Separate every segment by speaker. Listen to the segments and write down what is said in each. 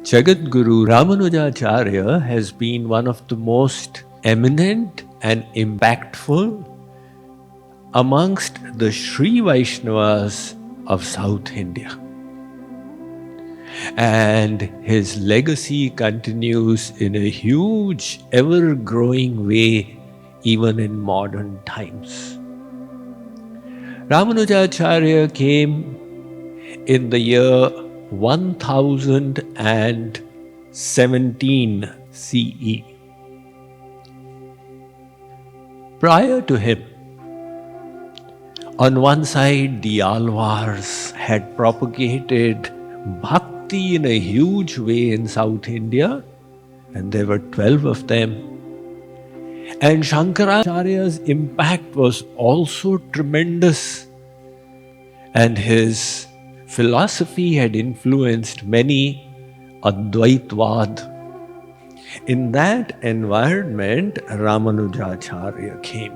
Speaker 1: Jagadguru Ramanujacharya has been one of the most eminent and impactful amongst the Sri Vaishnavas of South India. And his legacy continues in a huge, ever-growing way even in modern times. Ramanujacharya came in the year 1017 CE. Prior to him, on one side, the Alvars had propagated bhakti in a huge way in South India, and there were 12 of them. And Shankaracharya's impact was also tremendous, and his philosophy had influenced many Advaitvad. In that environment, Ramanujacharya came.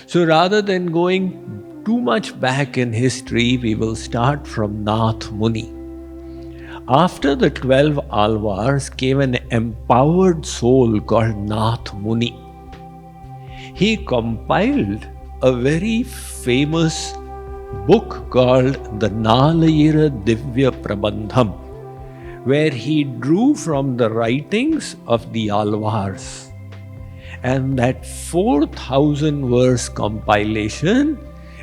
Speaker 1: So rather than going too much back in history, we will start from Nath Muni. After the 12 Alvars came an empowered soul called Nath Muni. He compiled a very famous book called the Nalayira Divya Prabandham, where he drew from the writings of the Alvars. And that 4,000 verse compilation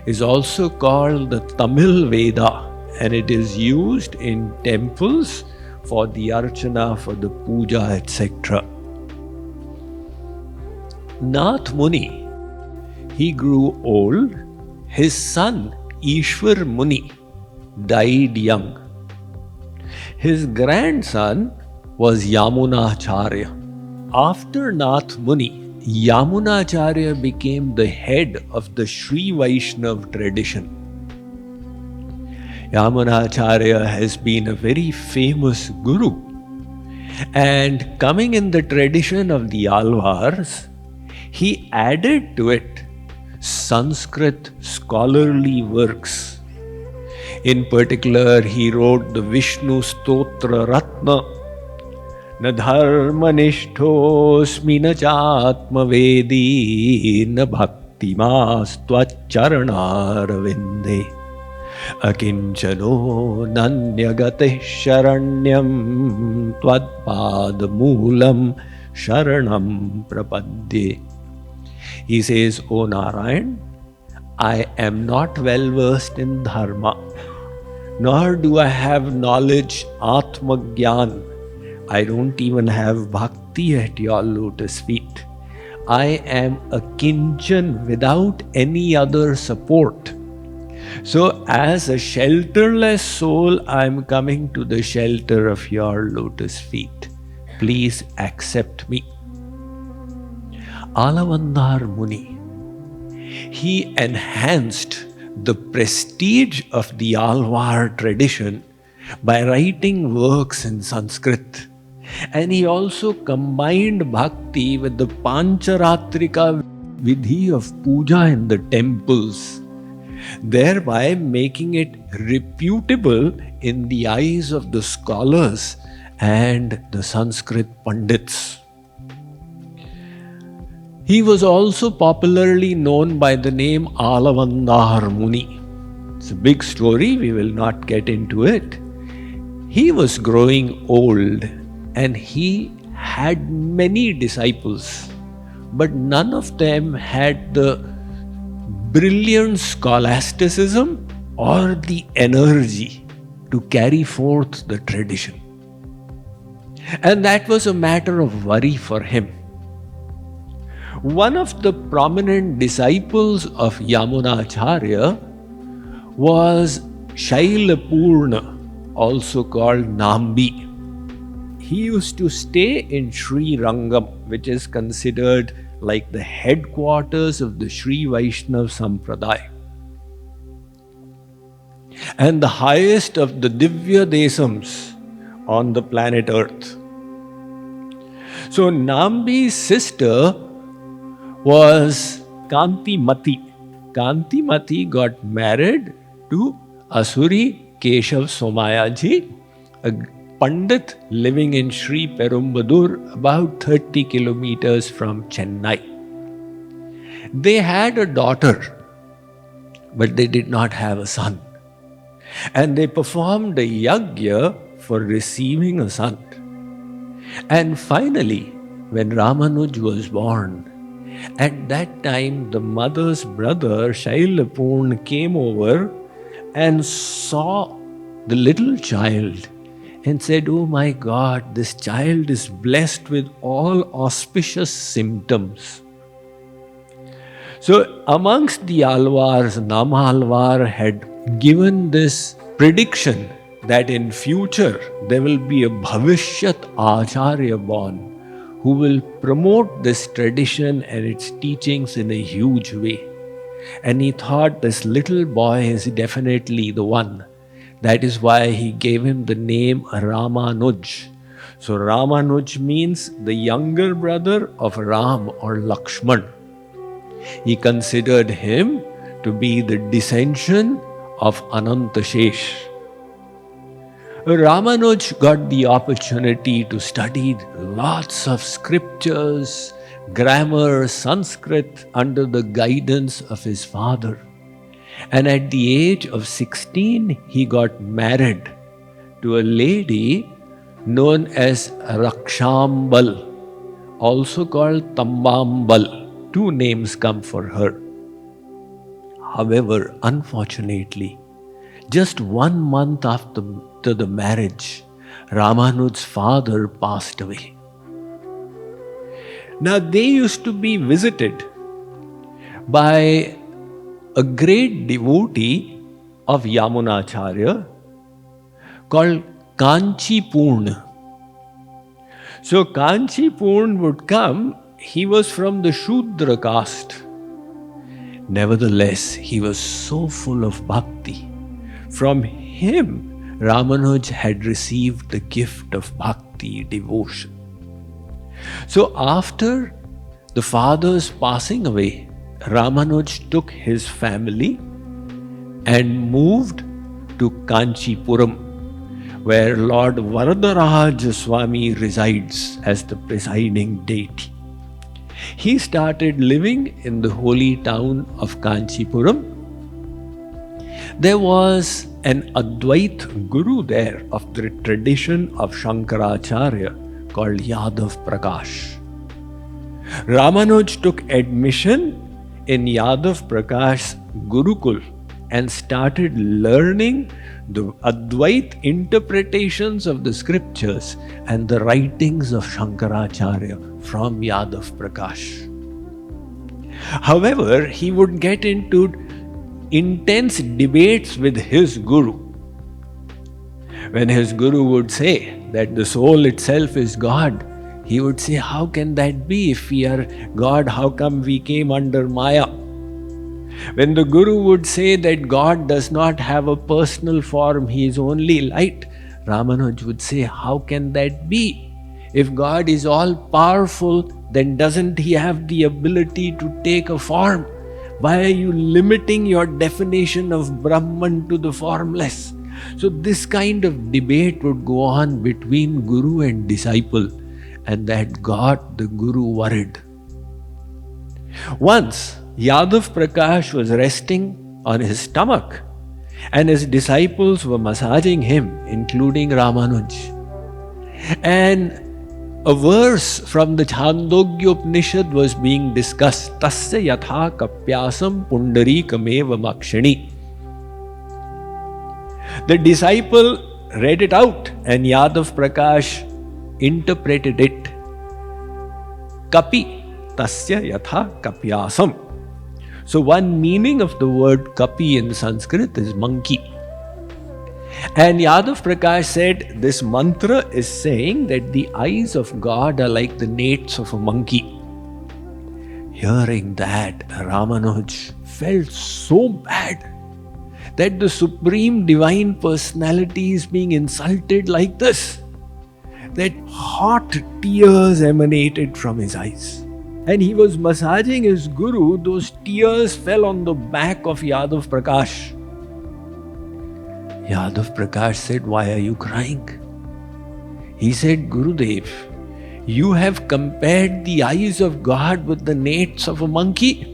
Speaker 1: is also called the Tamil Veda, and it is used in temples for the Archana, for the Puja, etc. Nath Muni, he grew old. His son, Ishwar Muni, died young. His grandson was Yamunacharya. After Nath Muni, Yamunacharya became the head of the Sri Vaishnav tradition. Yamunacharya has been a very famous guru, and coming in the tradition of the Alvars, he added to it Sanskrit scholarly works. In particular, he wrote the Vishnu Stotra Ratna, Na dharma nishtosmi na chatma vedi na bhakti mastva charanarvinde akinchano nanyagate sharanyam twadpad moolam sharanam prapadye. He says, O Narayan, I am not well versed in dharma, nor do I have knowledge, Atma Gyan. I don't even have bhakti at your lotus feet. I am a kinchan without any other support. So as a shelterless soul, I am coming to the shelter of your lotus feet. Please accept me. Alavandar Muni, he enhanced the prestige of the Alvar tradition by writing works in Sanskrit. And he also combined bhakti with the Pancharatrika vidhi of puja in the temples, thereby making it reputable in the eyes of the scholars and the Sanskrit Pandits. He was also popularly known by the name Alavandar Muni. It's a big story, we will not get into it. He was growing old and he had many disciples, but none of them had the brilliant scholasticism or the energy to carry forth the tradition. And that was a matter of worry for him. One of the prominent disciples of Yamunacharya was Shailapurna, also called Nambi. He used to stay in Sri Rangam, which is considered like the headquarters of the Sri Vaishnav Sampradaya, and the highest of the Divya Desams on the planet Earth. So Nambi's sister was Kanti Mati. Kanti Mati got married to Asuri Keshav Somayaji, a Pandit living in Sri Perumbudur, about 30 kilometers from Chennai. They had a daughter, but they did not have a son. And they performed a yajna for receiving a son. And finally, when Ramanuj was born, at that time the mother's brother Shailapurna came over and saw the little child and said, "Oh my God, this child is blessed with all auspicious symptoms." So amongst the Alvars, Namalvar had given this prediction that in future there will be a Bhavishyat Acharya born who will promote this tradition and its teachings in a huge way. And he thought this little boy is definitely the one. That is why he gave him the name Ramanuj. So Ramanuj means the younger brother of Ram or Lakshman. He considered him to be the descension of Anantashesh. Ramanuj got the opportunity to study lots of scriptures, grammar, Sanskrit under the guidance of his father. And at the age of 16, he got married to a lady known as Rakshambal, also called Tambambal. Two names come for her. However, unfortunately, just 1 month after the marriage, Ramanuj's father passed away. Now, they used to be visited by a great devotee of Yamunacharya called Kanchipurna. So, Kanchipurna would come. He was from the Shudra caste. Nevertheless, he was so full of bhakti. From him, Ramanuj had received the gift of bhakti, devotion. So after the father's passing away, Ramanuj took his family and moved to Kanchipuram, where Lord Varadaraj Swami resides as the presiding deity. He started living in the holy town of Kanchipuram. There was an Advait Guru there of the tradition of Shankaracharya called Yadav Prakash. Ramanuj took admission in Yadav Prakash's Gurukul and started learning the Advait interpretations of the scriptures and the writings of Shankaracharya from Yadav Prakash. However, he would get into intense debates with his guru. When his guru would say that the soul itself is God, he would say, "How can that be? If we are God, how come we came under Maya?" When the guru would say that God does not have a personal form, he is only light, Ramanuj would say, "How can that be? If God is all powerful, then doesn't he have the ability to take a form? Why are you limiting your definition of Brahman to the formless?" So this kind of debate would go on between guru and disciple, and that got the guru worried. Once, Yadav Prakash was resting on his stomach and his disciples were massaging him, including Ramanuj. And a verse from the Chandogya Upanishad was being discussed. Tasya yatha kapyasam pundarikamevam akshani. The disciple read it out and Yadav Prakash interpreted it. Kapi tasya yatha kapyasam. So one meaning of the word kapi in Sanskrit is monkey. And Yadav Prakash said this mantra is saying that the eyes of God are like the nates of a monkey. Hearing that, Ramanuj felt so bad that the Supreme Divine Personality is being insulted like this, that hot tears emanated from his eyes. And he was massaging his guru, those tears fell on the back of Yadav Prakash. Yadav Prakash said, "Why are you crying?" He said, Gurudev, you have compared the eyes of God with the nates of a monkey.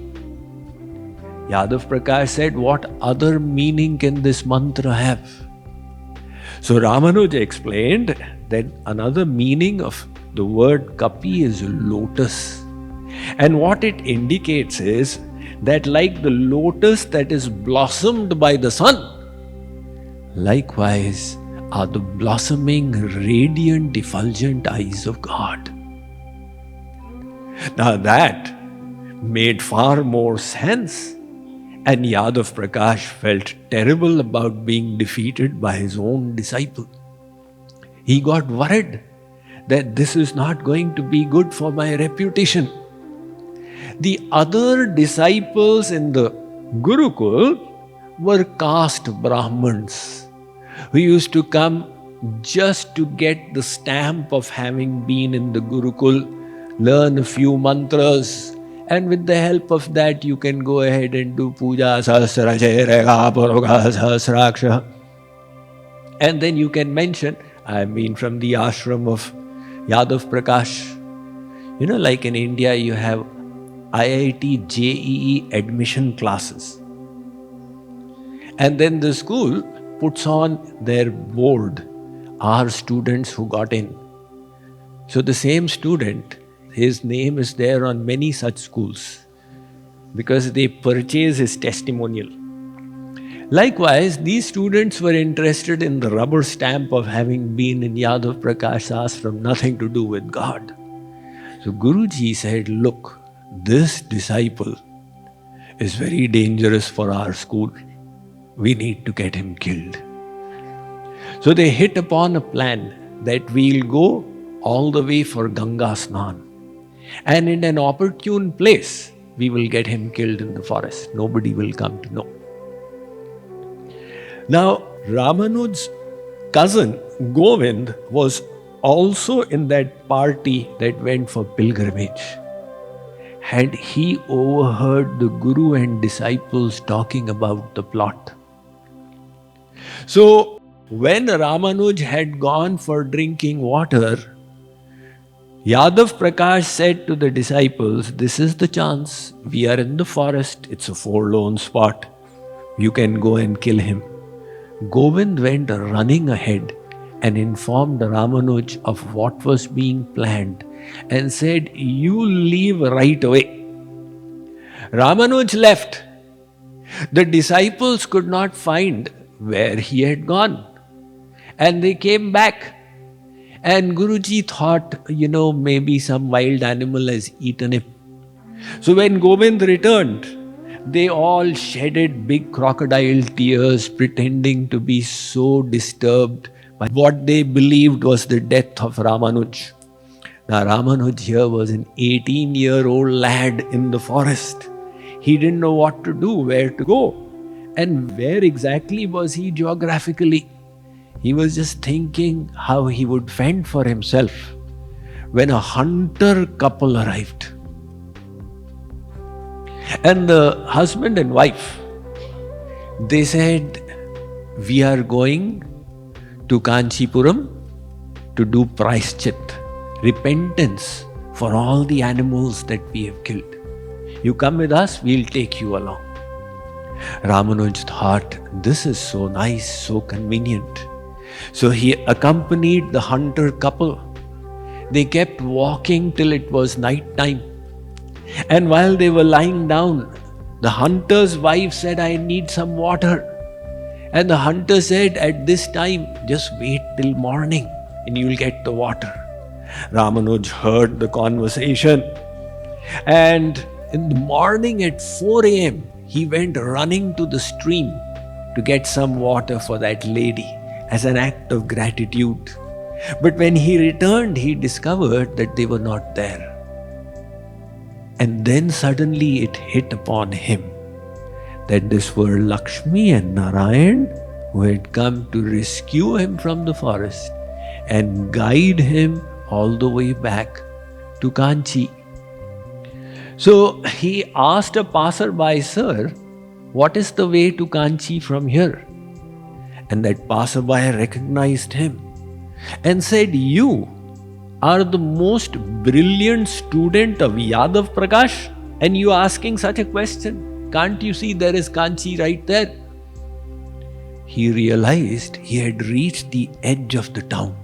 Speaker 1: Yadav Prakash said, what other meaning can this mantra have? So Ramanuja explained that another meaning of the word kapi is lotus. And what it indicates is that like the lotus that is blossomed by the sun, likewise are the blossoming, radiant, effulgent eyes of God. Now that made far more sense. And Yadav Prakash felt terrible about being defeated by his own disciple. He got worried that this is not going to be good for my reputation. The other disciples in the Gurukul were caste Brahmins who used to come just to get the stamp of having been in the Gurukul, learn a few mantras, and with the help of that, you can go ahead and do puja, sahasraja, rega, puroga, sahasraksha. And then you can mention, I mean from the ashram of Yadav Prakash. You know, like in India, you have IIT JEE admission classes. And then the school puts on their board our students who got in. So the same student, his name is there on many such schools because they purchase his testimonial. Likewise, these students were interested in the rubber stamp of having been in Yadav Prakash ashram, nothing to do with God. So Guruji said, look, this disciple is very dangerous for our school. We need to get him killed. So they hit upon a plan that we'll go all the way for Ganga Snan. And in an opportune place, we will get him killed in the forest. Nobody will come to know. Now, Ramanuj's cousin Govind was also in that party that went for pilgrimage. And he overheard the Guru and disciples talking about the plot. So, when Ramanuj had gone for drinking water, Yadav Prakash said to the disciples, this is the chance. We are in the forest. It's a forlorn spot. You can go and kill him. Govind went running ahead and informed Ramanuj of what was being planned and said, you leave right away. Ramanuj left. The disciples could not find where he had gone. And they came back. And Guruji thought, maybe some wild animal has eaten him. So when Govind returned, they all shedded big crocodile tears, pretending to be so disturbed by what they believed was the death of Ramanuj. Now Ramanuj here was an 18-year-old lad in the forest. He didn't know what to do, where to go. And where exactly was he geographically? He was just thinking how he would fend for himself when a hunter couple arrived. And the husband and wife, they said, we are going to Kanchipuram to do praischit, repentance for all the animals that we have killed. You come with us, we'll take you along. Ramanuj thought, this is so nice, so convenient. So he accompanied the hunter couple. They kept walking till it was night time. And while they were lying down, the hunter's wife said, I need some water. And the hunter said, at this time, just wait till morning and you'll get the water. Ramanuj heard the conversation. And in the morning at 4 a.m., he went running to the stream to get some water for that lady as an act of gratitude. But when he returned, he discovered that they were not there. And then suddenly it hit upon him that this were Lakshmi and Narayan who had come to rescue him from the forest and guide him all the way back to Kanchi. So he asked a passerby, sir, what is the way to Kanchi from here? And that passerby recognized him. and said, "You are the most brilliant student of Yadav Prakash, and you are asking such a question? Can't you see there is Kanchi right there?" He realized he had reached the edge of the town.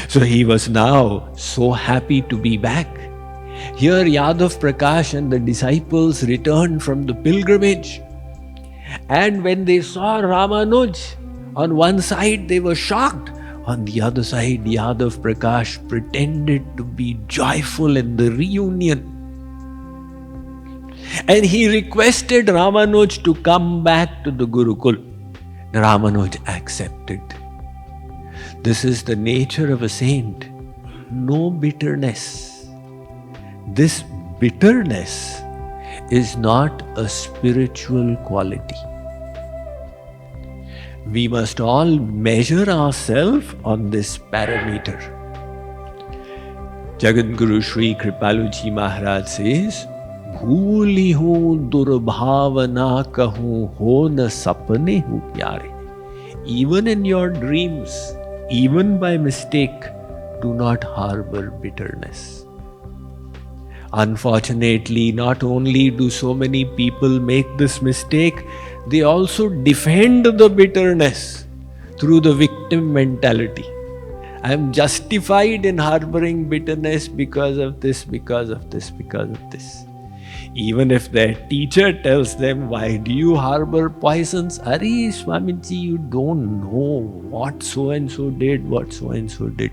Speaker 1: So he was now so happy to be back. Here Yadav Prakash and the disciples returned from the pilgrimage. And when they saw Ramanuj, on one side they were shocked. On the other side, Yadav Prakash pretended to be joyful in the reunion. And he requested Ramanuj to come back to the Gurukul. Ramanuj accepted. This is the nature of a saint. No bitterness. This bitterness is not a spiritual quality. We must all measure ourselves on this parameter. Jagat Guru Sri Kripaluji Maharaj says, "Bhooli ho durbhavana kahu ho na sapne hu pyare." Even in your dreams, even by mistake, do not harbor bitterness. Unfortunately, not only do so many people make this mistake, they also defend the bitterness through the victim mentality. I am justified in harboring bitterness because of this, because of this, because of this. Even if their teacher tells them, "Why do you harbor poisons?" "Arey Swamiji, you don't know what so and so did, what so and so did."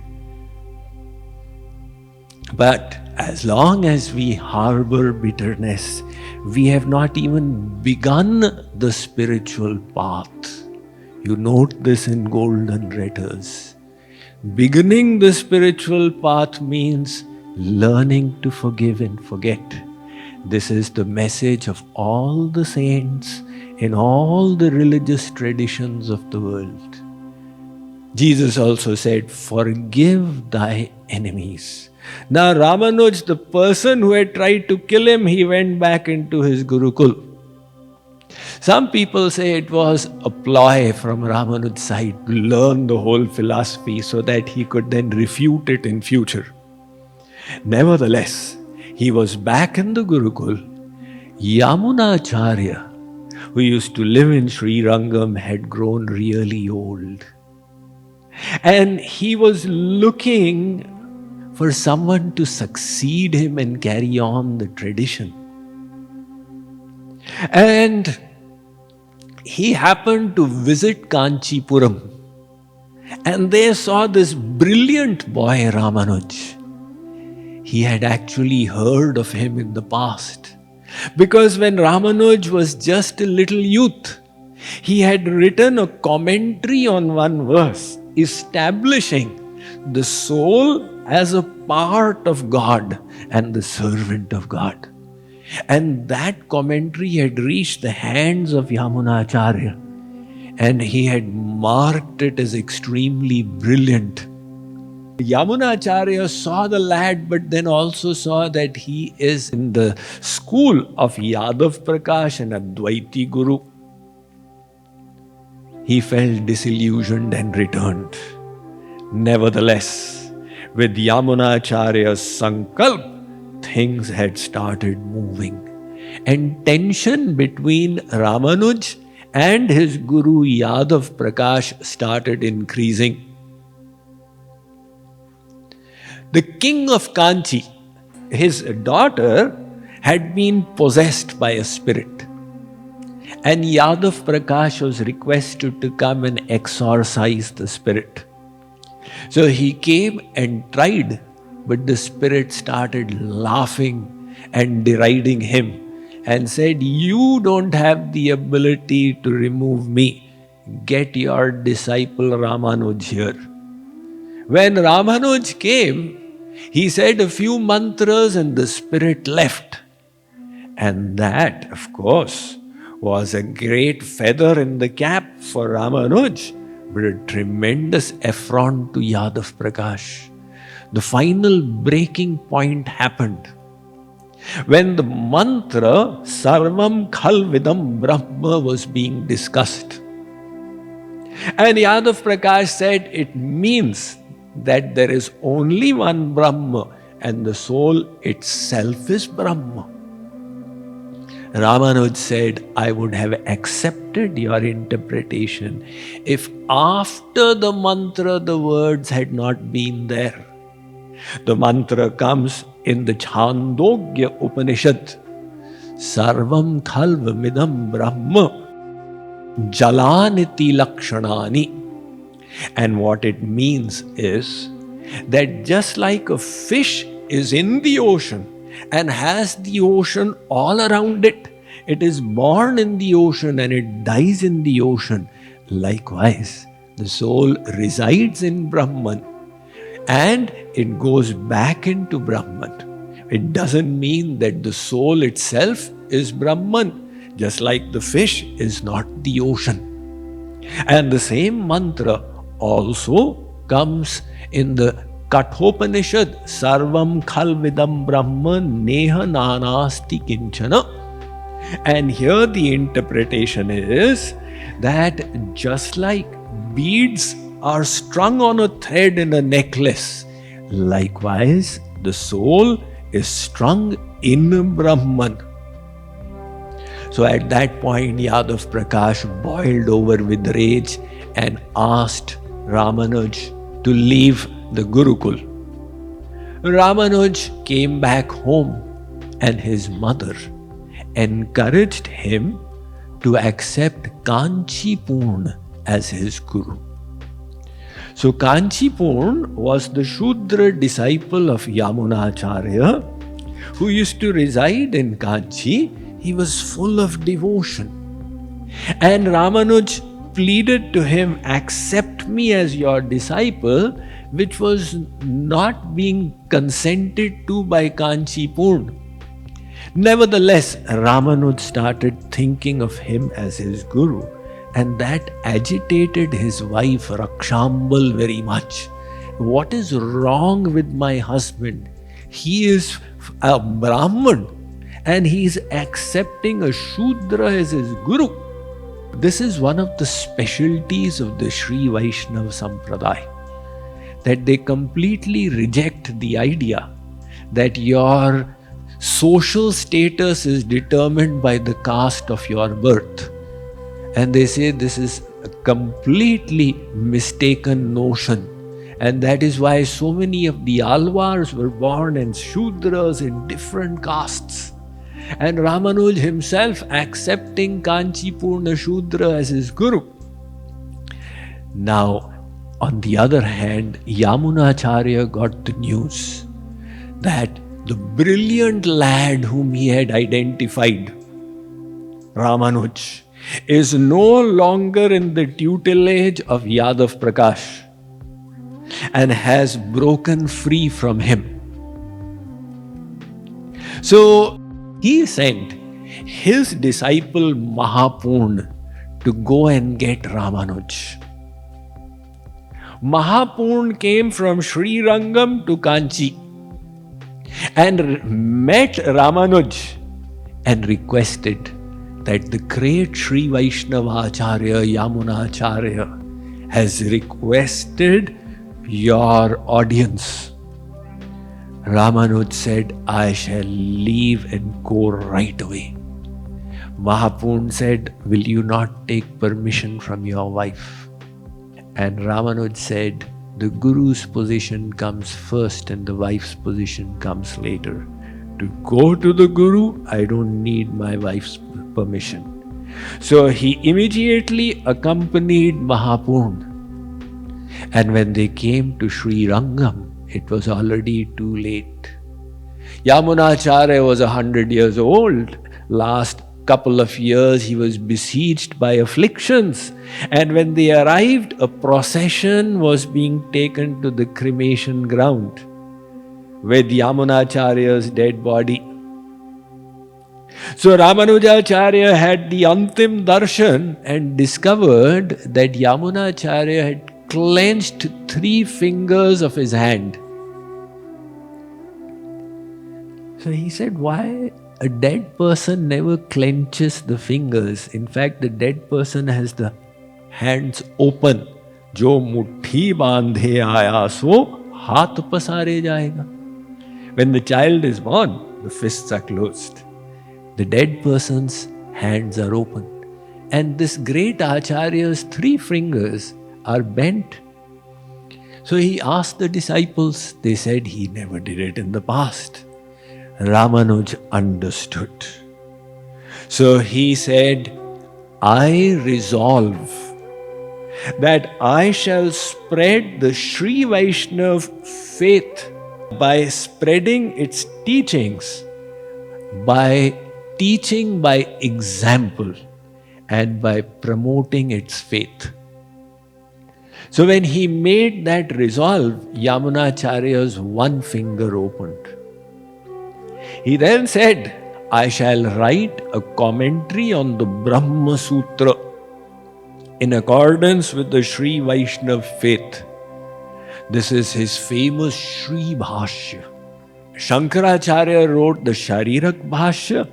Speaker 1: But as long as we harbor bitterness, we have not even begun the spiritual path. You note this in golden letters. Beginning the spiritual path means learning to forgive and forget. This is the message of all the saints in all the religious traditions of the world. Jesus also said, "Forgive thy enemies." Now Ramanuj, the person who had tried to kill him, he went back into his Gurukul. Some people say it was a ploy from Ramanuj's side to learn the whole philosophy so that he could then refute it in future. Nevertheless, he was back in the Gurukul. Yamunacharya, who used to live in Sri Rangam, had grown really old. And he was looking for someone to succeed him and carry on the tradition. And he happened to visit Kanchipuram. And they saw this brilliant boy, Ramanuj. He had actually heard of him in the past. Because when Ramanuj was just a little youth, he had written a commentary on one verse, establishing the soul as a part of God and the servant of God. And that commentary had reached the hands of Yamunacharya, and he had marked it as extremely brilliant. Yamunacharya saw the lad, but then also saw that he is in the school of Yadav Prakash and Advaiti Guru. He felt disillusioned and returned. Nevertheless, with Yamunacharya's sankalp, things had started moving. And tension between Ramanuj and his guru Yadav Prakash started increasing. The king of Kanchi, his daughter, had been possessed by a spirit. And Yadav Prakash was requested to come and exorcise the spirit. So he came and tried, but the spirit started laughing and deriding him and said, "You don't have the ability to remove me. Get your disciple Ramanuj here." When Ramanuj came, he said a few mantras and the spirit left. And that, of course, was a great feather in the cap for Ramanuj, but a tremendous affront to Yadav Prakash. The final breaking point happened when the mantra Sarvam Khal Vidam Brahma was being discussed. And Yadav Prakash said it means that there is only one Brahma and the soul itself is Brahma. Ramanuj said, I would have accepted your interpretation if after the mantra the words had not been there. The mantra comes in the Chandogya Upanishad. Sarvam khalva midam brahma jalaniti lakshanani. And what it means is that just like a fish is in the ocean and has the ocean all around it, it is born in the ocean and it dies in the ocean. Likewise, the soul resides in Brahman and it goes back into Brahman. It doesn't mean that the soul itself is Brahman, just like the fish is not the ocean. And the same mantra also comes in the Kathopanishad, Sarvam Khalvidam Brahma Neha Nanasti Kinchana. And here the interpretation is that just like beads are strung on a thread in a necklace, likewise the soul is strung in Brahman. So at that point, Yadav Prakash boiled over with rage and asked Ramanuj to leave the Gurukul. Ramanuj came back home and his mother encouraged him to accept Kanchipurna as his guru. So Kanchipurna was the Shudra disciple of Yamunacharya who used to reside in Kanchi. He was full of devotion. And Ramanuj pleaded to him, accept me as your disciple, which was not being consented to by Kanchipurna. Nevertheless, Ramanuj started thinking of him as his guru, and that agitated his wife Rakshambal very much. What is wrong with my husband? He is a Brahman and he is accepting a Shudra as his guru. This is one of the specialties of the Sri Vaishnava Sampradaya, that they completely reject the idea that your social status is determined by the caste of your birth. And they say this is a completely mistaken notion. And that is why so many of the Alvars were born as Shudras in different castes. And Ramanuj himself accepting Kanchipurna Shudra as his guru. Now, on the other hand, Yamunacharya got the news that the brilliant lad whom he had identified, Ramanuj, is no longer in the tutelage of Yadav Prakash and has broken free from him. So he sent his disciple Mahapurna to go and get Ramanuj. Mahapurna came from Sri Rangam to Kanchi and met Ramanuj and requested that the great Sri Vaishnava Acharya Yamunacharya has requested your audience. Ramanuj said, I shall leave and go right away. Mahapurna said, will you not take permission from your wife? And Ramanuj said, the Guru's position comes first and the wife's position comes later. To go to the Guru, I don't need my wife's permission. So he immediately accompanied Mahapurna. And when they came to Sri Rangam, it was already too late. Yamunacharya was 100 years old. Last couple of years he was besieged by afflictions. And when they arrived, a procession was being taken to the cremation ground with Yamunacharya's dead body. So Ramanujacharya had the Antim Darshan and discovered that Yamunacharya had clenched 3 fingers of his hand. So he said, why a dead person never clenches the fingers? In fact, the dead person has the hands open. जो मुट्ठी बांधे आया सो हाथ पसारे जाएगा. When the child is born, the fists are closed. The dead person's hands are open. And this great Acharya's 3 fingers are bent. So he asked the disciples, they said he never did it in the past. Ramanuj understood. So he said, I resolve that I shall spread the Sri Vaishnav faith by spreading its teachings, by teaching by example, and by promoting its faith. So when he made that resolve, Yamunacharya's 1 finger opened. He then said, I shall write a commentary on the Brahma Sutra in accordance with the Sri Vaishnav faith. This is his famous Sri Bhashya. Shankaracharya wrote the Sharirak Bhashya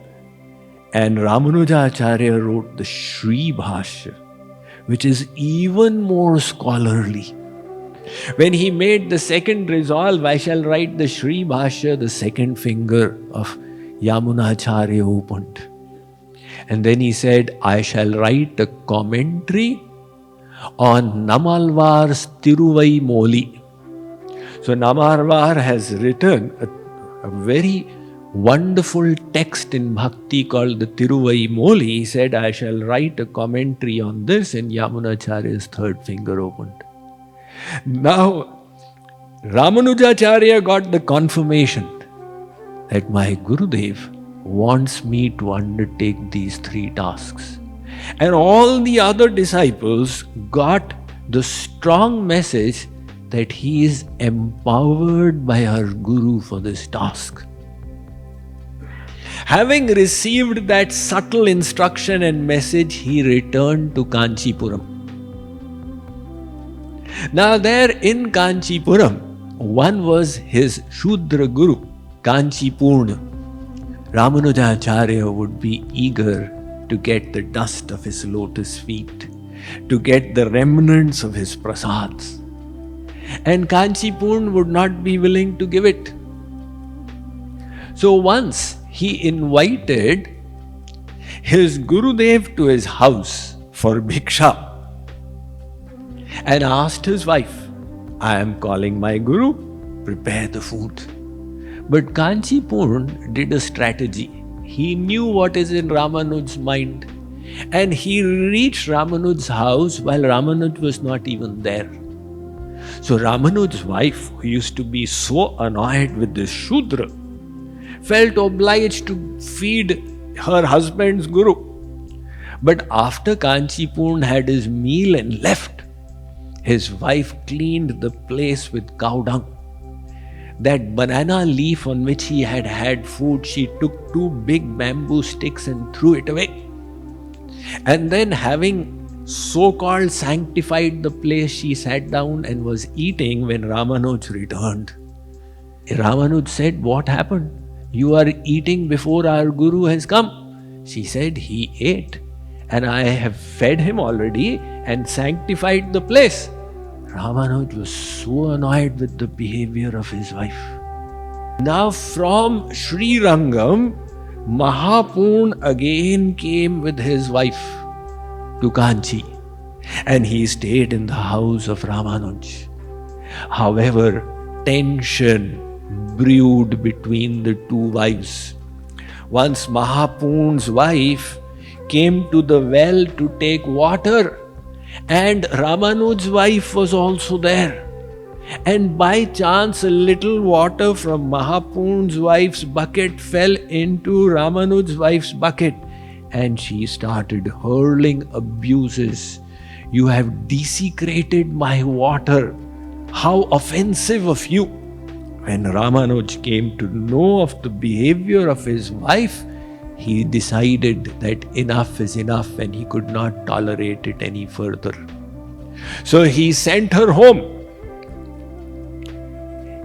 Speaker 1: and Ramanujacharya wrote the Sri Bhashya, which is even more scholarly. When he made the second resolve, I shall write the Sri Bhashya, the second finger of Yamunacharya opened. And then he said, I shall write a commentary on Namalvar's Tiruvai Moli. So Namalvar has written a very wonderful text in Bhakti called the Tiruvai Moli. He said, I shall write a commentary on this, and Yamunacharya's 3rd finger opened. Now, Ramanujacharya got the confirmation that my Gurudev wants me to undertake these 3 tasks. And all the other disciples got the strong message that he is empowered by our Guru for this task. Having received that subtle instruction and message, he returned to Kanchipuram. Now there in Kanchipuram, one was his Shudra Guru, Kanchipurna. Ramanujacharya would be eager to get the dust of his lotus feet, to get the remnants of his prasads. And Kanchipurna would not be willing to give it. So once he invited his Gurudev to his house for bhiksha and asked his wife, I am calling my Guru, prepare the food. But Kanchipurna did a strategy. He knew what is in Ramanuj's mind, and he reached Ramanuj's house while Ramanuj was not even there. So Ramanuj's wife, who used to be so annoyed with this Shudra, felt obliged to feed her husband's Guru. But after Kanchipurna had his meal and left, his wife cleaned the place with cow dung. That banana leaf on which he had had food, she took 2 big bamboo sticks and threw it away. And then, having so-called sanctified the place, she sat down and was eating when Ramanuj returned. Ramanuj said, what happened? You are eating before our Guru has come. She said, he ate and I have fed him already and sanctified the place. Ramanuj was so annoyed with the behavior of his wife. Now from Sri Rangam, Mahapurna again came with his wife to Kanchi, and he stayed in the house of Ramanuj. However, tension brewed between the 2 wives. Once Mahapurna's wife came to the well to take water, and Ramanuj's wife was also there. And by chance, a little water from Mahapurna's wife's bucket fell into Ramanuj's wife's bucket, and she started hurling abuses. You have desecrated my water. How offensive of you! When Ramanuj came to know of the behavior of his wife, he decided that enough is enough and he could not tolerate it any further. So he sent her home.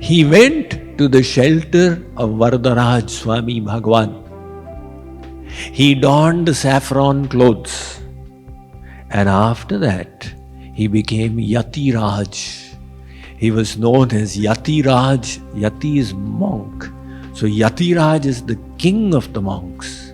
Speaker 1: He went to the shelter of Varadaraj Swami Bhagwan. He donned saffron clothes And after that, he became Yatiraj. He was known as Yatiraj. Yati is monk. So Yatiraj is the king of the monks.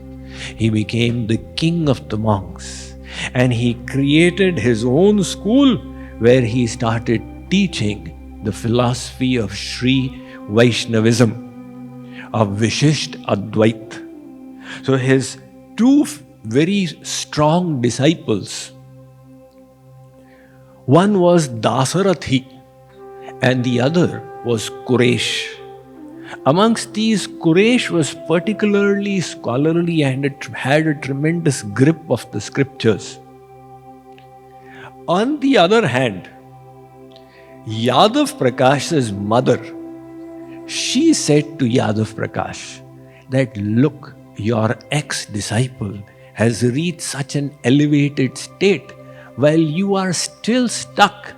Speaker 1: He became the king of the monks. And he created his own school where he started teaching the philosophy of Sri Vaishnavism, of Vishisht Advait. So his two very strong disciples, one was Dasarathi and the other was Quraysh. Amongst these, Quraysh was particularly scholarly and it had a tremendous grip of the scriptures. On the other hand, Yadav Prakash's mother, she said to Yadav Prakash that, look, your ex-disciple has reached such an elevated state while you are still stuck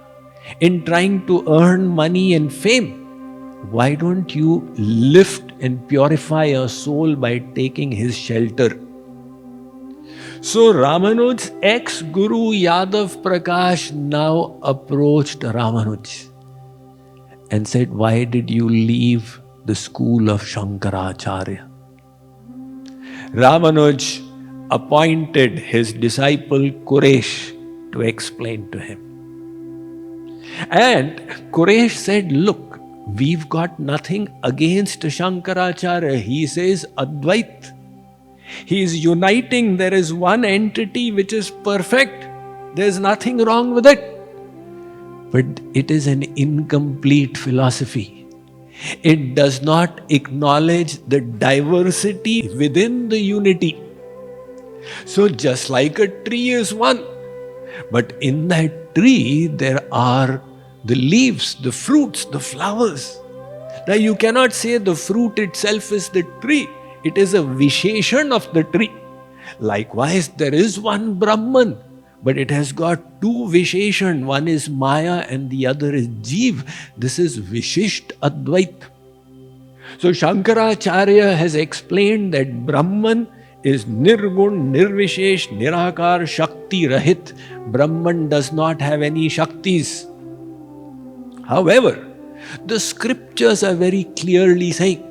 Speaker 1: in trying to earn money and fame. Why don't you lift and purify your soul by taking his shelter? So Ramanuj's ex-guru Yadav Prakash now approached Ramanuj and said, why did you leave the school of Shankaracharya? Ramanuj appointed his disciple Quraysh to explain to him. And Quraysh said, look, we've got nothing against Shankaracharya. He says Advait. He is uniting. There is one entity which is perfect. There is nothing wrong with it. But it is an incomplete philosophy. It does not acknowledge the diversity within the unity. So just like a tree is one, but in that tree there are the leaves, the fruits, the flowers. Now you cannot say the fruit itself is the tree. It is a visheshan of the tree. Likewise, there is one Brahman, but it has got two visheshan. One is Maya and the other is Jeev. This is Vishisht Advait. So Shankaracharya has explained that Brahman is Nirgun, Nirvishesh, Nirakar, Shakti Rahit. Brahman does not have any Shaktis. However, the scriptures are very clearly saying,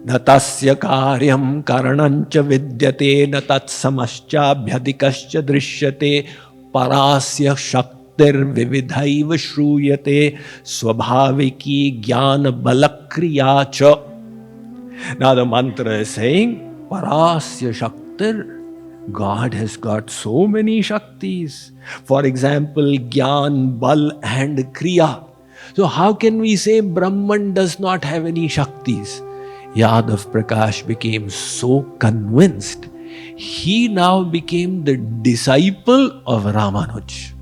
Speaker 1: Na tasya karyam karanancha vidyate, na tatsamascha bhyadikascha drishyate, parasya shaktir vividhaiva shruyate, swabhaviki jnana balakriyacha. Now the mantra is saying, Parasya shaktir, God has got so many shaktis. For example, Gyan, Bal and Kriya. So how can we say Brahman does not have any shaktis? Yadav Prakash became so convinced, he now became the disciple of Ramanuj.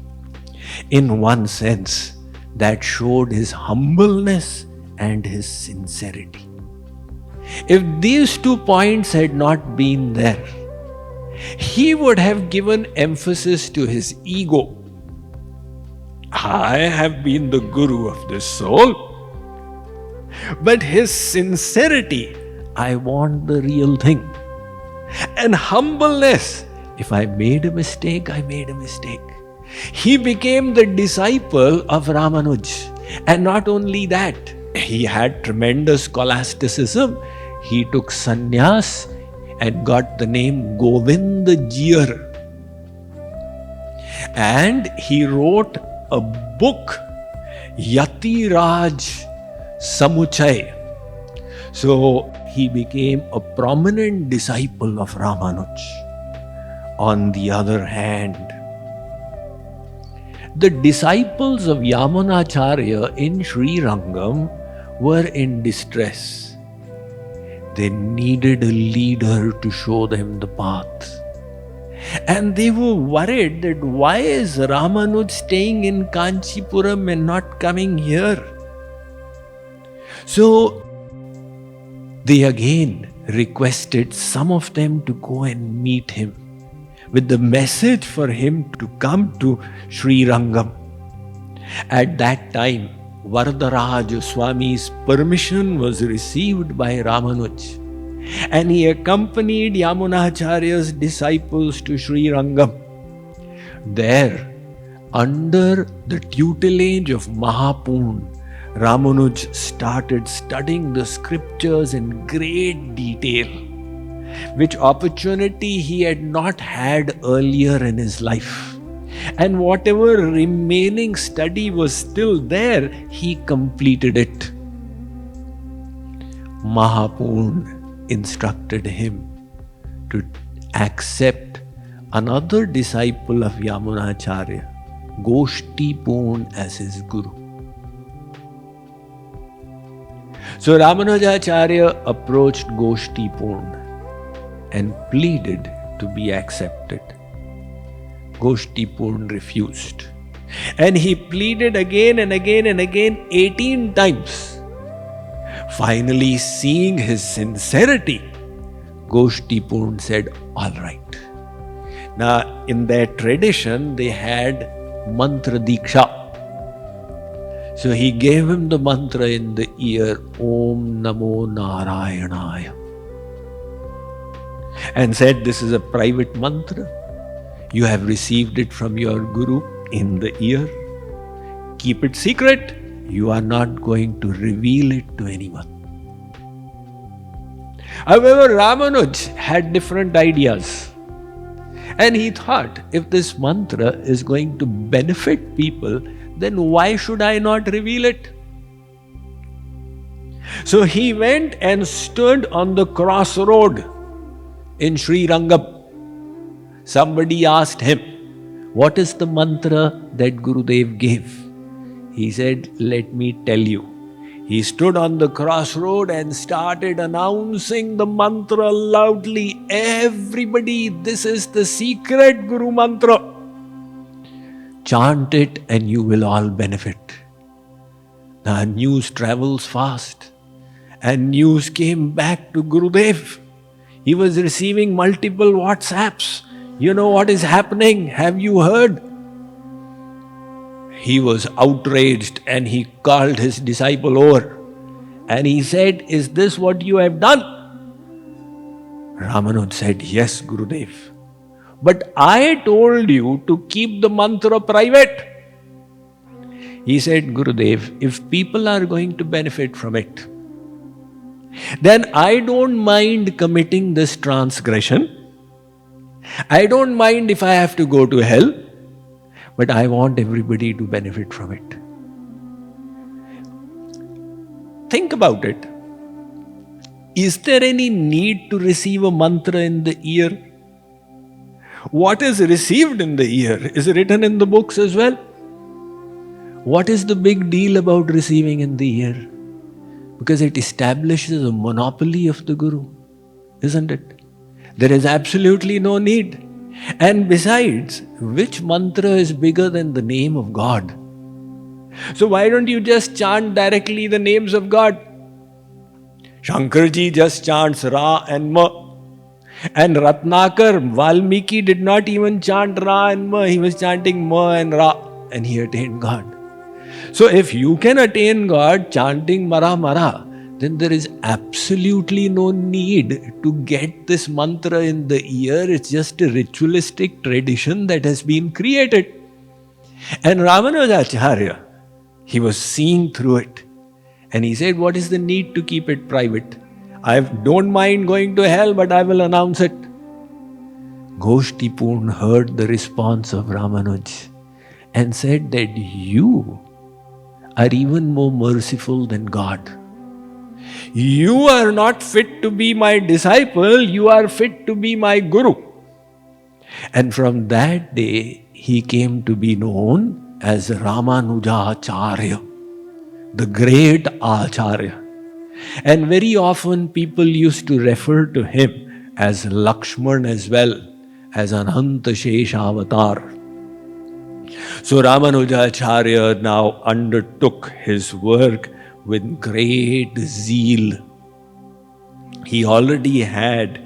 Speaker 1: In one sense, that showed his humbleness and his sincerity. If these 2 points had not been there, he would have given emphasis to his ego. I have been the guru of this soul. But his sincerity, I want the real thing. And humbleness, if I made a mistake, I made a mistake. He became the disciple of Ramanuj. And not only that, he had tremendous scholasticism. He took sannyas and got the name Govinda Jiyar. And he wrote a book, Yatiraj Samuchay. So he became a prominent disciple of Ramanuj. On the other hand, the disciples of Yamunacharya in Sri Rangam were in distress. They needed a leader to show them the path. And they were worried that why is Ramanuj staying in Kanchipuram and not coming here? So they again requested some of them to go and meet him with the message for him to come to Sri Rangam. At that time, Varadaraj Swami's permission was received by Ramanuj, and he accompanied Yamunacharya's disciples to Sri Rangam. There, under the tutelage of Mahapoon, Ramanuj started studying the scriptures in great detail, which opportunity he had not had earlier in his life. And whatever remaining study was still there, he completed it. Mahapoon instructed him to accept another disciple of Yamunacharya, Goshtipoon, as his guru. So Ramanujacharya approached Goshtipoon and pleaded to be accepted. Goshtipoon refused. And he pleaded again and again and again 18 times. Finally, seeing his sincerity, Goshtipoon said, all right. Now, in their tradition, they had mantra diksha. So he gave him the mantra in the ear, Om Namo Narayanaya, and said, this is a private mantra. You have received it from your guru in the ear. Keep it secret. You are not going to reveal it to anyone. However, Ramanuj had different ideas. And he thought, if this mantra is going to benefit people, then why should I not reveal it? So he went and stood on the crossroad in Sri Rangam. Somebody asked him, what is the mantra that Gurudev gave? He said, let me tell you. He stood on the crossroad and started announcing the mantra loudly. Everybody, this is the secret Guru mantra. Chant it and you will all benefit. Now news travels fast. And news came back to Gurudev. He was receiving multiple WhatsApps. You know what is happening? Have you heard? He was outraged and he called his disciple over. And he said, is this what you have done? Ramanuj said, yes, Gurudev. But I told you to keep the mantra private. He said, Gurudev, if people are going to benefit from it, then I don't mind committing this transgression. I don't mind if I have to go to hell, but I want everybody to benefit from it. Think about it. Is there any need to receive a mantra in the ear? What is received in the ear is written in the books as well. What is the big deal about receiving in the ear? Because it establishes a monopoly of the Guru, isn't it? There is absolutely no need. And besides, which mantra is bigger than the name of God? So why don't you just chant directly the names of God? Shankarji just chants Ra and Ma. And Ratnakar, Valmiki did not even chant Ra and Ma. He was chanting Ma and Ra. And he attained God. So if you can attain God chanting Mara Mara, then there is absolutely no need to get this mantra in the ear. It's just a ritualistic tradition that has been created. And Ramanujacharya, he was seeing through it. And he said, what is the need to keep it private? I don't mind going to hell, but I will announce it. Goshtipoon heard the response of Ramanuj and said that you are even more merciful than God. You are not fit to be my disciple, you are fit to be my Guru. And from that day, he came to be known as Ramanujacharya, the great Acharya. And very often people used to refer to him as Lakshman as well, as Ananta Shesha Avatar. So Ramanujacharya now undertook his work with great zeal. He already had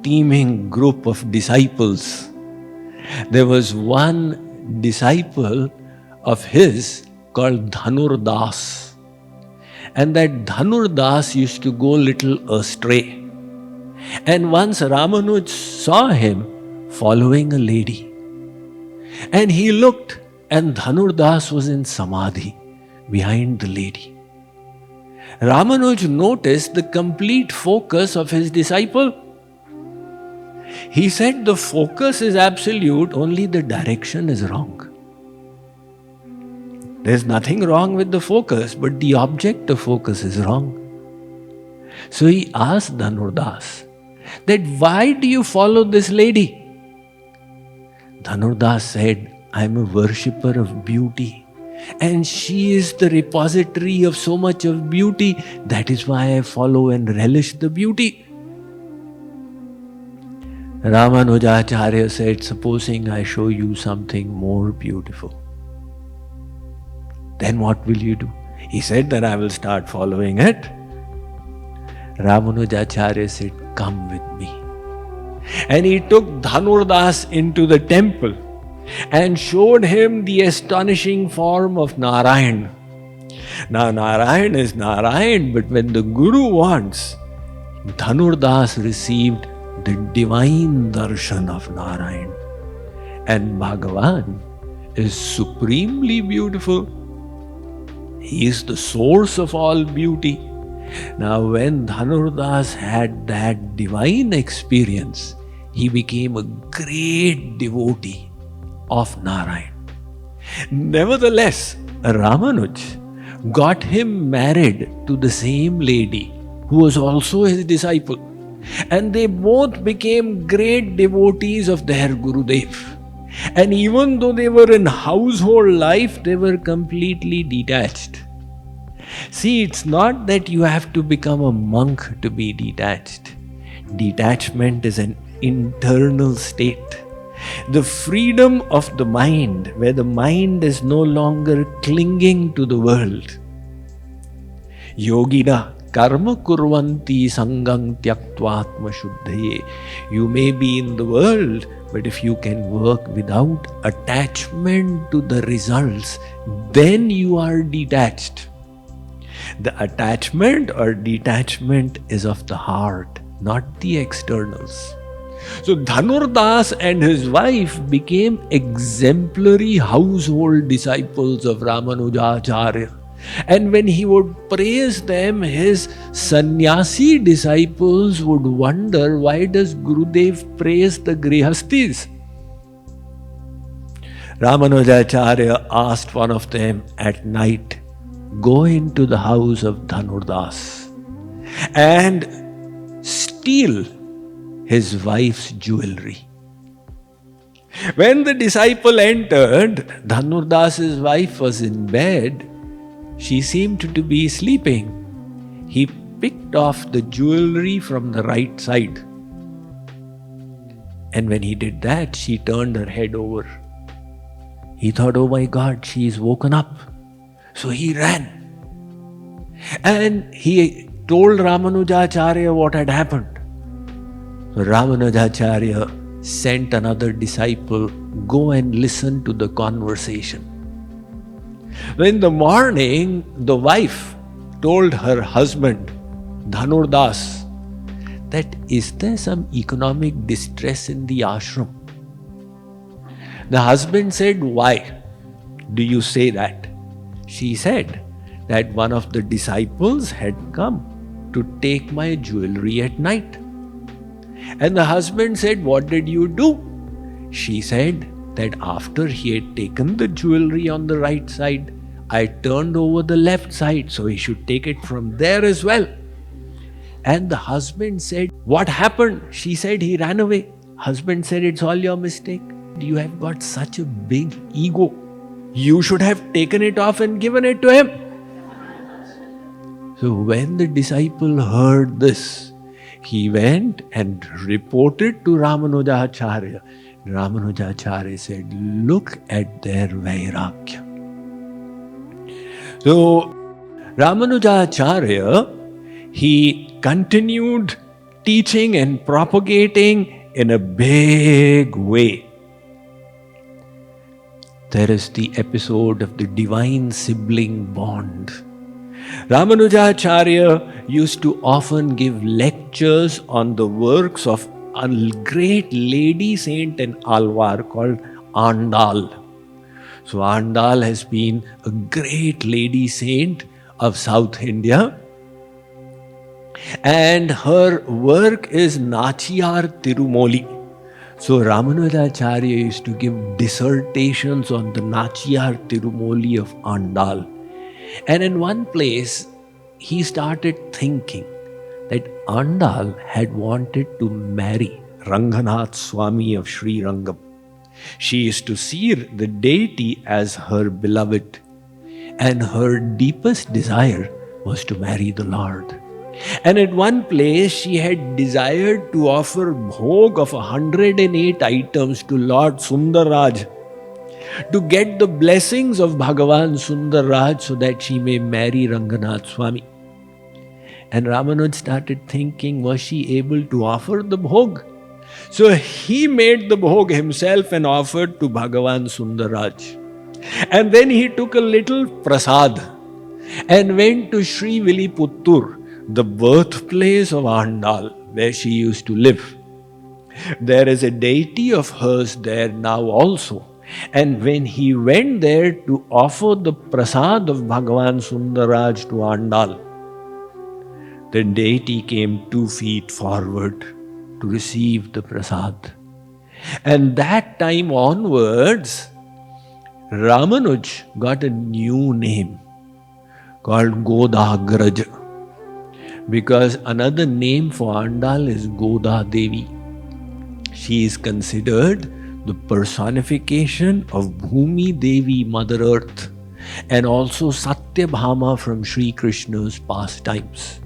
Speaker 1: teeming group of disciples. There was one disciple of his called Dhanur Das. And that Dhanur Das used to go little astray. And once Ramanuj saw him following a lady. And he looked, and Dhanurdas was in samadhi behind the lady. Ramanuj noticed the complete focus of his disciple. He said the focus is absolute, only the direction is wrong. There's nothing wrong with the focus, but the object of focus is wrong. So he asked Dhanurdas that why do you follow this lady? Dhanurdas said, I am a worshipper of beauty, and she is the repository of so much of beauty. That is why I follow and relish the beauty. Ramanujacharya said, supposing I show you something more beautiful, then what will you do? He said, then I will start following it. Ramanujacharya said, come with me. And he took Dhanurdas into the temple and showed him the astonishing form of Narayan. Now Narayan is Narayan, but when the Guru wants, Dhanurdas received the divine darshan of Narayan. And Bhagavan is supremely beautiful. He is the source of all beauty. Now when Dhanurdas had that divine experience, he became a great devotee of Narayan. Nevertheless, Ramanuj got him married to the same lady who was also his disciple. And they both became great devotees of their Gurudev. And even though they were in household life, they were completely detached. See, it's not that you have to become a monk to be detached. Detachment is an internal state. The freedom of the mind, where the mind is no longer clinging to the world. Yogina karma kurvanti sangang tyaktvatma shuddhaye. You may be in the world, but if you can work without attachment to the results, then you are detached. The attachment or detachment is of the heart, not the externals. So Dhanurdas and his wife became exemplary household disciples of Ramanujacharya. And when he would praise them, his sannyasi disciples would wonder, why does Gurudev praise the grihastis? Ramanujacharya asked one of them at night, go into the house of Dhanurdas and steal his wife's jewelry. When the disciple entered, Dhanurdas's wife was in bed. She seemed to be sleeping. He picked off the jewelry from the right side. And when he did that, she turned her head over. He thought, oh my God, she is woken up. So he ran. And he told Ramanujacharya what had happened. So Ramanujacharya sent another disciple, go and listen to the conversation. In the morning, the wife told her husband, Dhanurdas, that is there some economic distress in the ashram? The husband said, why do you say that? She said that one of the disciples had come to take my jewelry at night. And the husband said, what did you do? She said that after he had taken the jewelry on the right side, I turned over the left side, so he should take it from there as well. And the husband said, what happened? She said, he ran away. Husband said, it's all your mistake. You have got such a big ego. You should have taken it off and given it to him. So when the disciple heard this, he went and reported to Ramanujacharya. Ramanujacharya said, look at their vairagya. So Ramanujacharya, he continued teaching and propagating in a big way. There is the episode of the divine sibling bond. Ramanujacharya used to often give lectures on the works of a great lady saint and alvar called Andal. So Andal has been a great lady saint of South India. And her work is Nachiyar Tirumoli. So Ramanujacharya used to give dissertations on the Nachiyar Tirumoli of Andal. And in one place, he started thinking that Andal had wanted to marry Ranganath Swami of Sri Rangam. She used to see the deity as her beloved, and her deepest desire was to marry the Lord. And at one place, she had desired to offer bhog of 108 items to Lord Sundarraj to get the blessings of Bhagavan Sundarraj so that she may marry Ranganath Swami. And Ramanuj started thinking, was she able to offer the bhog? So he made the bhog himself and offered to Bhagavan Sundarraj. And then he took a little prasad and went to Sri Viliputtur, the birthplace of Andal, where she used to live. There is a deity of hers there now also. And when he went there to offer the prasad of Bhagavan Sundarraj to Andal, the deity came 2 feet forward to receive the prasad. And that time onwards, Ramanuj got a new name called Godagraj, because another name for Andal is Goda Devi. She is considered the personification of Bhumi Devi, Mother Earth, and also Satyabhama from Sri Krishna's pastimes.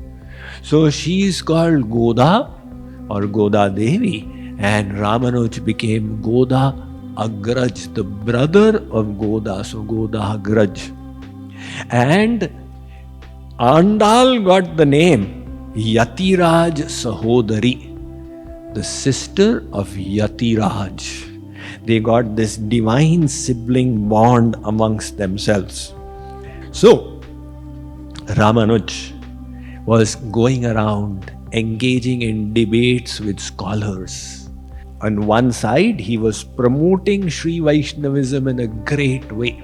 Speaker 1: So she is called Goda or Goda Devi, and Ramanuj became Goda Agraj, the brother of Goda, so Goda Agraj. And Andal got the name Yatiraj Sahodari, the sister of Yatiraj. They got this divine sibling bond amongst themselves. So, Ramanuj was going around engaging in debates with scholars. On one side, he was promoting Sri Vaishnavism in a great way.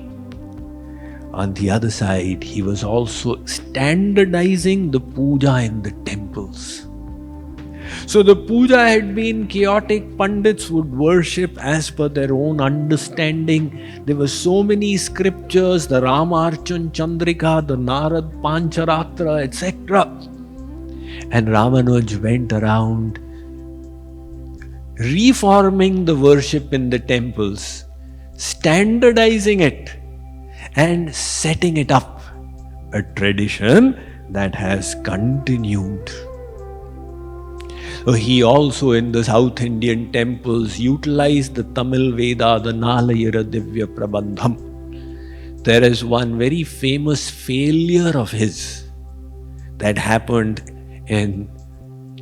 Speaker 1: On the other side, he was also standardizing the puja in the temples. So the puja had been chaotic. Pandits would worship as per their own understanding. There were so many scriptures, the Ramarchan Chandrika, the Narad Pancharatra, etc. And Ramanuj went around reforming the worship in the temples, standardizing it, and setting it up, a tradition that has continued. So he also in the South Indian temples utilized the Tamil Veda, the Nalayira Divya Prabandham. There is one very famous failure of his that happened in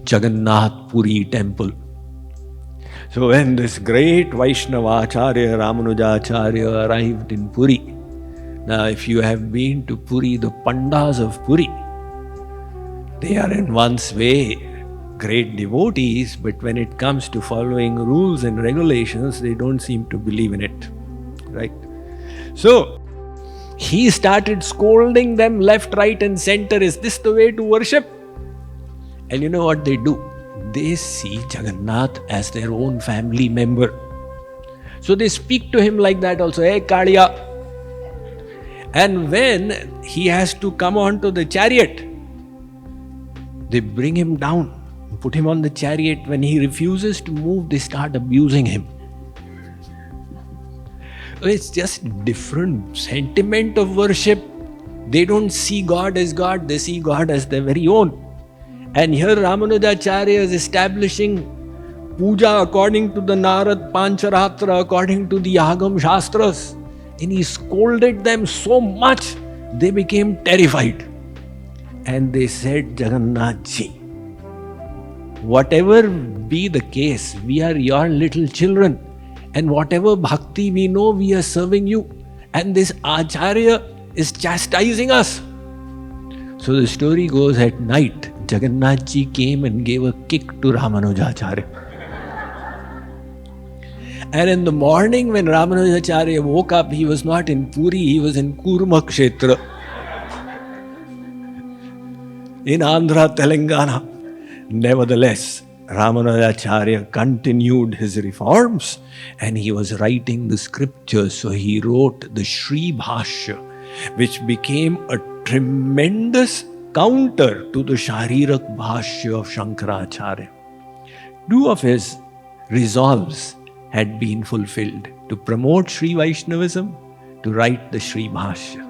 Speaker 1: Jagannath Puri temple. So when this great Vaishnava Acharya, Ramanujacharya arrived in Puri, now if you have been to Puri, the Pandas of Puri, they are in one's way great devotees, but when it comes to following rules and regulations, they don't seem to believe in it, right? So he started scolding them left, right and center. Is this the way to worship? And you know what they do? They see Jagannath as their own family member. So they speak to him like that also, hey Kaliya. And when he has to come onto the chariot, they bring him down, put him on the chariot. When he refuses to move, they start abusing him. It's just different sentiment of worship. They don't see God as God, they see God as their very own. And here Ramanujacharya is establishing puja according to the Narad Pancharatra, according to the Agam Shastras. And he scolded them so much, they became terrified. And they said, Jagannath Ji, whatever be the case, we are your little children. And whatever bhakti we know, we are serving you. And this Acharya is chastising us. So the story goes, at night, Jagannath Ji came and gave a kick to Ramanujacharya. And in the morning when Ramanujacharya woke up, he was not in Puri, he was in Kurmakshetra, in Andhra, Telangana. Nevertheless, Ramanujacharya continued his reforms and he was writing the scriptures. So he wrote the Sri Bhashya, which became a tremendous counter to the Sharirak Bhashya of Shankaracharya. Two of his resolves had been fulfilled: to promote Sri Vaishnavism, to write the Sri Bhashya.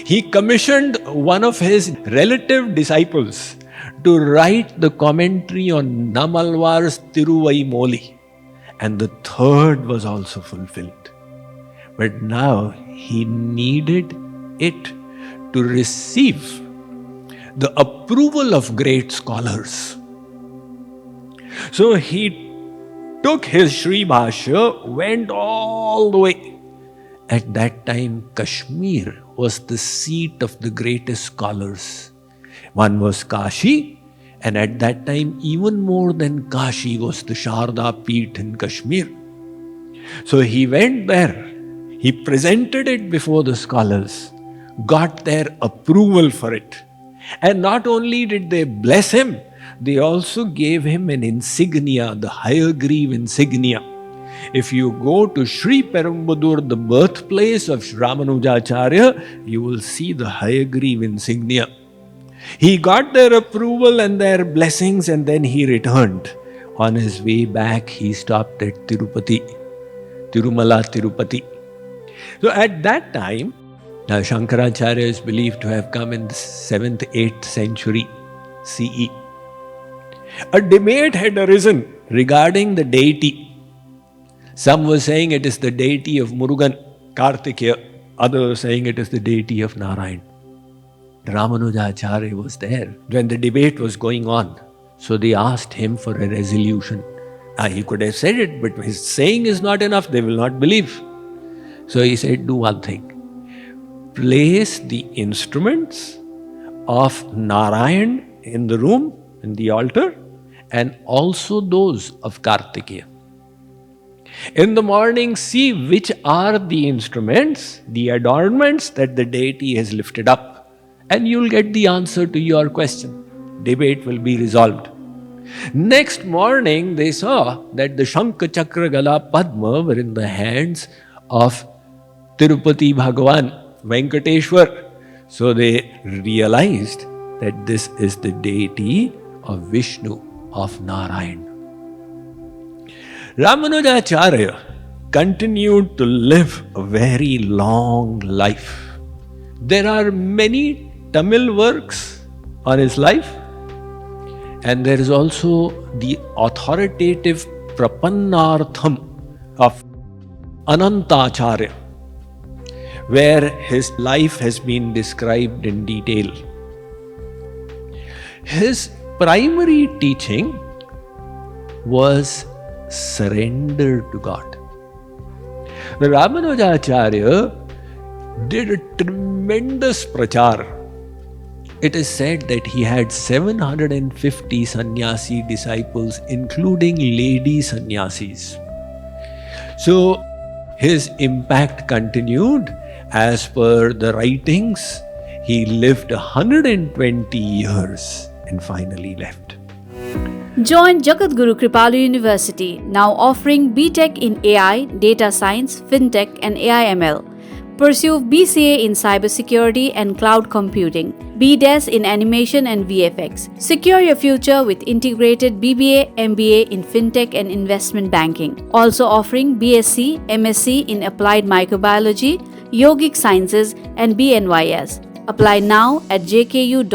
Speaker 1: He commissioned one of his relative disciples to write the commentary on Namalvar's Tiruvaimoli, and the third was also fulfilled. But now he needed it to receive the approval of great scholars. So he took his Sri Bhashya, went all the way. At that time, Kashmir was the seat of the greatest scholars. One was Kashi, and at that time, even more than Kashi was the Sharda Peeth in Kashmir. So he went there, he presented it before the scholars, got their approval for it. And not only did they bless him, they also gave him an insignia, the Hayagreeve insignia. If you go to Sri Perumbudur, the birthplace of Ramanujacharya, you will see the Hayagreeve insignia. He got their approval and their blessings, and then he returned. On his way back, he stopped at Tirupati, Tirumala Tirupati. So at that time, now Shankaracharya is believed to have come in the 7th, 8th century CE. A debate had arisen regarding the deity. Some were saying it is the deity of Murugan, Kartikeya. Others were saying it is the deity of Narayan. Ramanujacharya was there when the debate was going on. So they asked him for a resolution. He could have said it, but his saying is not enough. They will not believe. So he said, do one thing. Place the instruments of Narayan in the room, in the altar, and also those of Kartikeya. In the morning, see which are the instruments, the adornments that the deity has lifted up, and you'll get the answer to your question. Debate will be resolved. Next morning, they saw that the Shankha, Chakra, Gala, Padma were in the hands of Tirupati Bhagavan, Venkateshwar. So they realized that this is the deity of Vishnu, of Narayan. Ramanujacharya continued to live a very long life. There are many Tamil works on his life, and there is also the authoritative Prapannartham of Anantacharya, where his life has been described in detail. His primary teaching was surrender to God. The Ramanujacharya did a tremendous prachar. It is said that he had 750 sannyasi disciples, including lady sannyasis. So his impact continued. As per the writings, he lived 120 years and finally left.
Speaker 2: Join Jagadguru Kripalu University, now offering BTech in AI, Data Science, FinTech and AI/ML. Pursue BCA in Cybersecurity and Cloud Computing, BDes in Animation and VFX. Secure your future with integrated BBA, MBA in FinTech and Investment Banking. Also offering BSc, MSc in Applied Microbiology, Yogic Sciences and BNYS. Apply now at jku.edu.in.